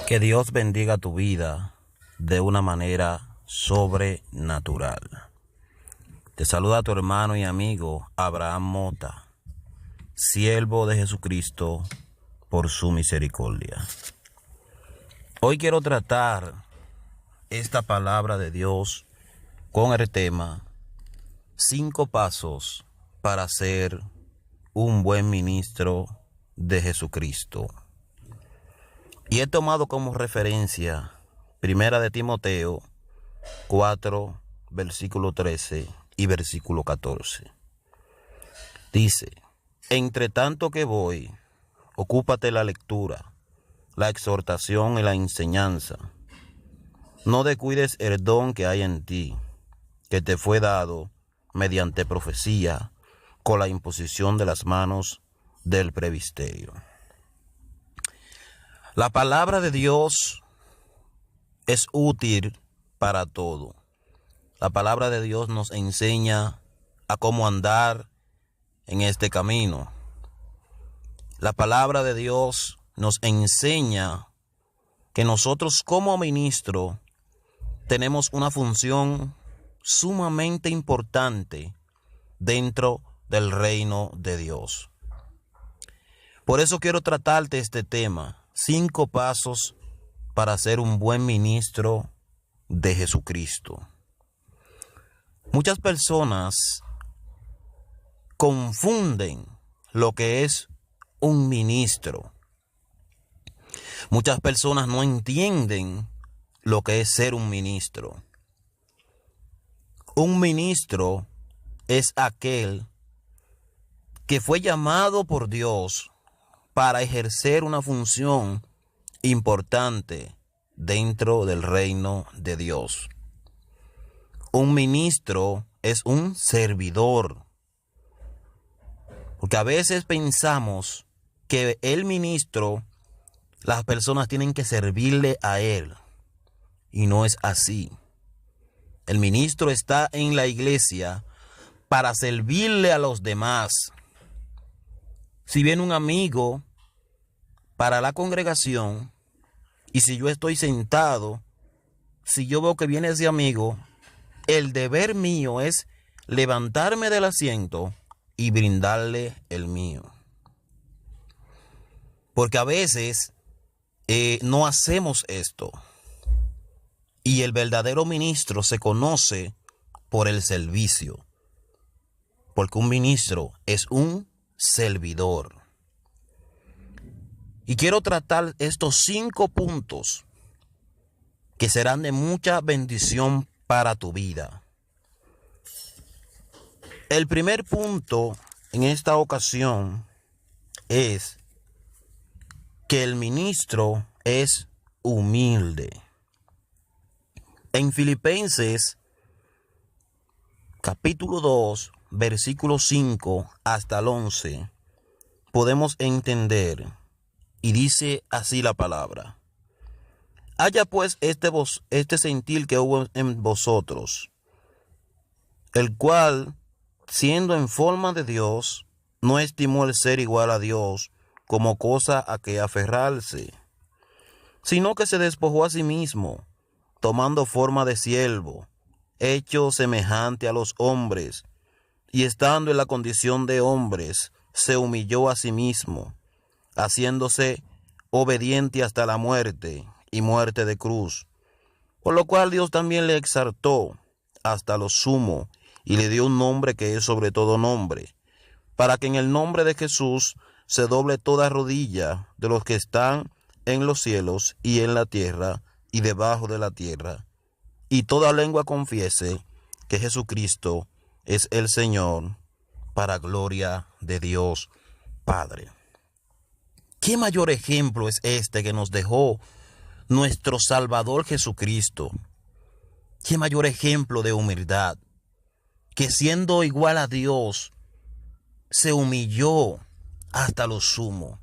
Que Dios bendiga tu vida de una manera sobrenatural. Te saluda tu hermano y amigo Abraham Mota, siervo de Jesucristo por su misericordia. Hoy quiero tratar esta palabra de Dios con el tema 5 pasos para ser un buen ministro de Jesucristo. Y he tomado como referencia Primera de Timoteo 4, versículo 13 y versículo 14. Dice: entre tanto que voy, ocúpate la lectura, la exhortación y la enseñanza. No descuides el don que hay en ti, que te fue dado mediante profecía, con la imposición de las manos del presbiterio. La palabra de Dios es útil para todo. La palabra de Dios nos enseña a cómo andar en este camino. La palabra de Dios nos enseña que nosotros como ministros tenemos una función sumamente importante dentro del reino de Dios. Por eso quiero tratarte este tema: 5 pasos para ser un buen ministro de Jesucristo. Muchas personas confunden lo que es un ministro. Muchas personas no entienden lo que es ser un ministro. Un ministro es aquel que fue llamado por Dios para ejercer una función importante dentro del reino de Dios. Un ministro es un servidor. Porque a veces pensamos que el ministro, las personas tienen que servirle a él. Y no es así. El ministro está en la iglesia para servirle a los demás. Si viene un amigo para la congregación, y si yo estoy sentado, si yo veo que viene ese amigo, el deber mío es levantarme del asiento y brindarle el mío. Porque a veces no hacemos esto. Y el verdadero ministro se conoce por el servicio. Porque un ministro es un servidor. Y quiero tratar estos 5 puntos que serán de mucha bendición para tu vida. El primer punto en esta ocasión es que el ministro es humilde. En Filipenses capítulo 2, versículo 5 hasta el 11, podemos entender, y dice así la palabra: haya pues este sentir que hubo en vosotros, el cual, siendo en forma de Dios, no estimó el ser igual a Dios como cosa a que aferrarse, sino que se despojó a sí mismo, tomando forma de siervo, hecho semejante a los hombres, y estando en la condición de hombres, se humilló a sí mismo, haciéndose obediente hasta la muerte, y muerte de cruz. Por lo cual Dios también le exaltó hasta lo sumo, y le dio un nombre que es sobre todo nombre, para que en el nombre de Jesús se doble toda rodilla de los que están en los cielos y en la tierra y debajo de la tierra, y toda lengua confiese que Jesucristo es el Señor, para gloria de Dios Padre. ¿Qué mayor ejemplo es este que nos dejó nuestro Salvador Jesucristo? ¿Qué mayor ejemplo de humildad? Que siendo igual a Dios, se humilló hasta lo sumo.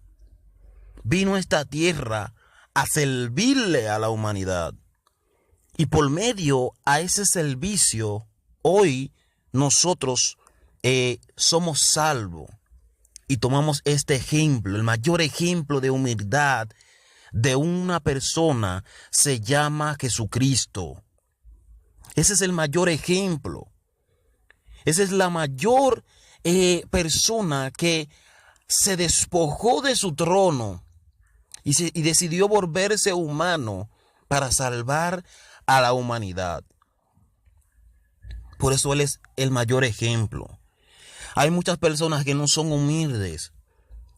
Vino a esta tierra a servirle a la humanidad. Y por medio a ese servicio, hoy nosotros somos salvos. Y tomamos este ejemplo, el mayor ejemplo de humildad, de una persona se llama Jesucristo. Ese es el mayor ejemplo. Esa es la mayor persona que se despojó de su trono y decidió volverse humano para salvar a la humanidad. Por eso Él es el mayor ejemplo. Hay muchas personas que no son humildes.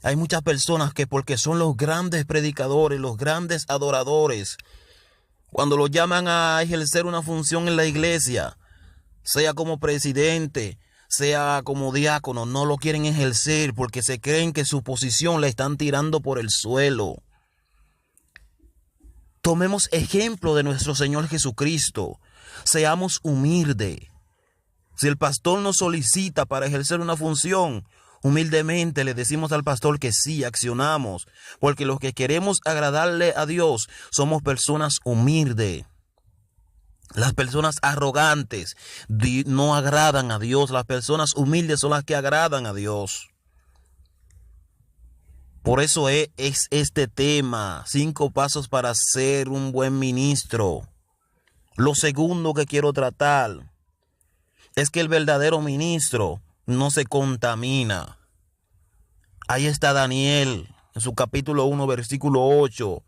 Hay muchas personas que porque son los grandes predicadores, los grandes adoradores, cuando los llaman a ejercer una función en la iglesia, sea como presidente, sea como diácono, no lo quieren ejercer porque se creen que su posición la están tirando por el suelo. Tomemos ejemplo de nuestro Señor Jesucristo. Seamos humildes. Si el pastor nos solicita para ejercer una función, humildemente le decimos al pastor que sí, accionamos, porque los que queremos agradarle a Dios somos personas humildes. Las personas arrogantes no agradan a Dios. Las personas humildes son las que agradan a Dios. Por eso es este tema, 5 pasos para ser un buen ministro. Lo segundo que quiero tratar es que el verdadero ministro no se contamina. Ahí está Daniel, en su capítulo 1, versículo 8,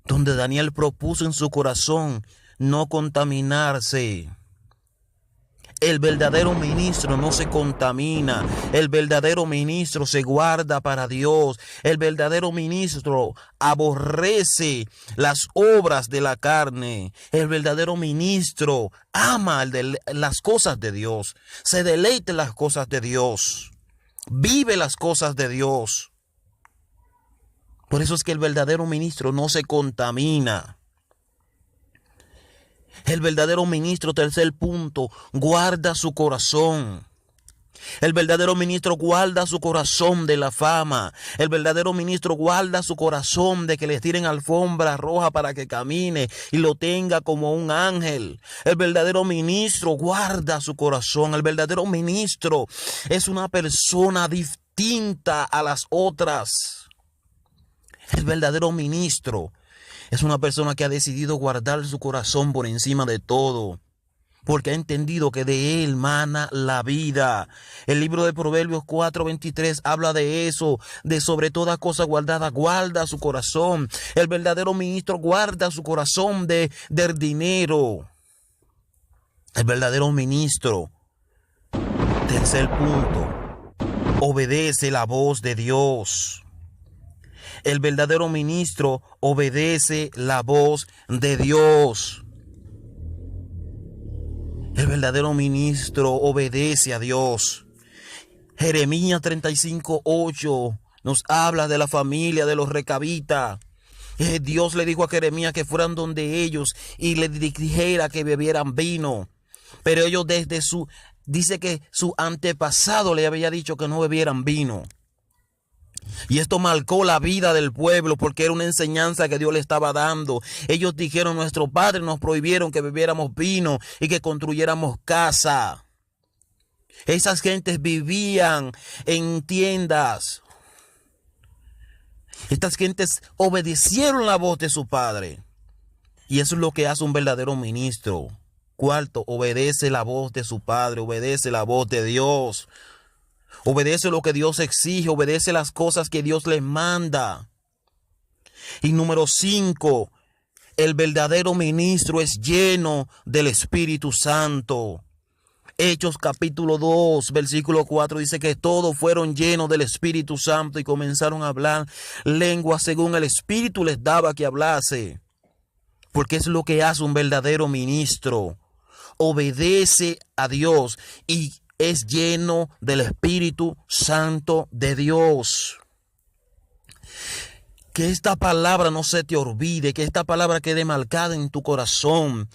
donde Daniel propuso en su corazón no contaminarse. El verdadero ministro no se contamina. El verdadero ministro se guarda para Dios. El verdadero ministro aborrece las obras de la carne. El verdadero ministro ama las cosas de Dios. Se deleita en las cosas de Dios. Vive las cosas de Dios. Por eso es que el verdadero ministro no se contamina. El verdadero ministro, tercer punto, guarda su corazón. El verdadero ministro guarda su corazón de la fama. El verdadero ministro guarda su corazón de que le tiren alfombra roja para que camine y lo tenga como un ángel. El verdadero ministro guarda su corazón. El verdadero ministro es una persona distinta a las otras. El verdadero ministro es una persona que ha decidido guardar su corazón por encima de todo, porque ha entendido que de él mana la vida. El libro de Proverbios 4:23 habla de eso, de sobre toda cosa guardada, guarda su corazón. El verdadero ministro guarda su corazón del dinero. El verdadero ministro, tercer punto, obedece la voz de Dios. El verdadero ministro obedece la voz de Dios. El verdadero ministro obedece a Dios. Jeremías 35:8 nos habla de la familia de los recabitas. Dios le dijo a Jeremías que fueran donde ellos y le dijera que bebieran vino. Pero ellos dice que su antepasado le había dicho que no bebieran vino. Y esto marcó la vida del pueblo porque era una enseñanza que Dios le estaba dando. Ellos dijeron, nuestros padres nos prohibieron que bebiéramos vino y que construyéramos casa. Esas gentes vivían en tiendas. Estas gentes obedecieron la voz de su padre. Y eso es lo que hace un verdadero ministro. Cuarto, obedece la voz de su padre, obedece la voz de Dios. Obedece lo que Dios exige, obedece las cosas que Dios les manda. Y número 5, el verdadero ministro es lleno del Espíritu Santo. Hechos capítulo 2, versículo 4 dice que todos fueron llenos del Espíritu Santo y comenzaron a hablar lenguas según el Espíritu les daba que hablase. Porque es lo que hace un verdadero ministro. Obedece a Dios y es lleno del Espíritu Santo de Dios. Que esta palabra no se te olvide, que esta palabra quede marcada en tu corazón.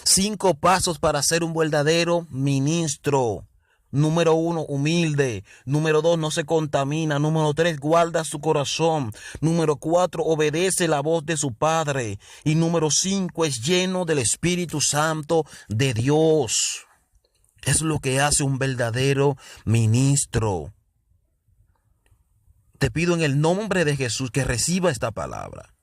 5 pasos para ser un verdadero ministro. Número 1, humilde. Número 2, no se contamina. Número 3, guarda su corazón. Número 4, obedece la voz de su padre. Y número 5, es lleno del Espíritu Santo de Dios. Es lo que hace un verdadero ministro. Te pido en el nombre de Jesús que reciba esta palabra.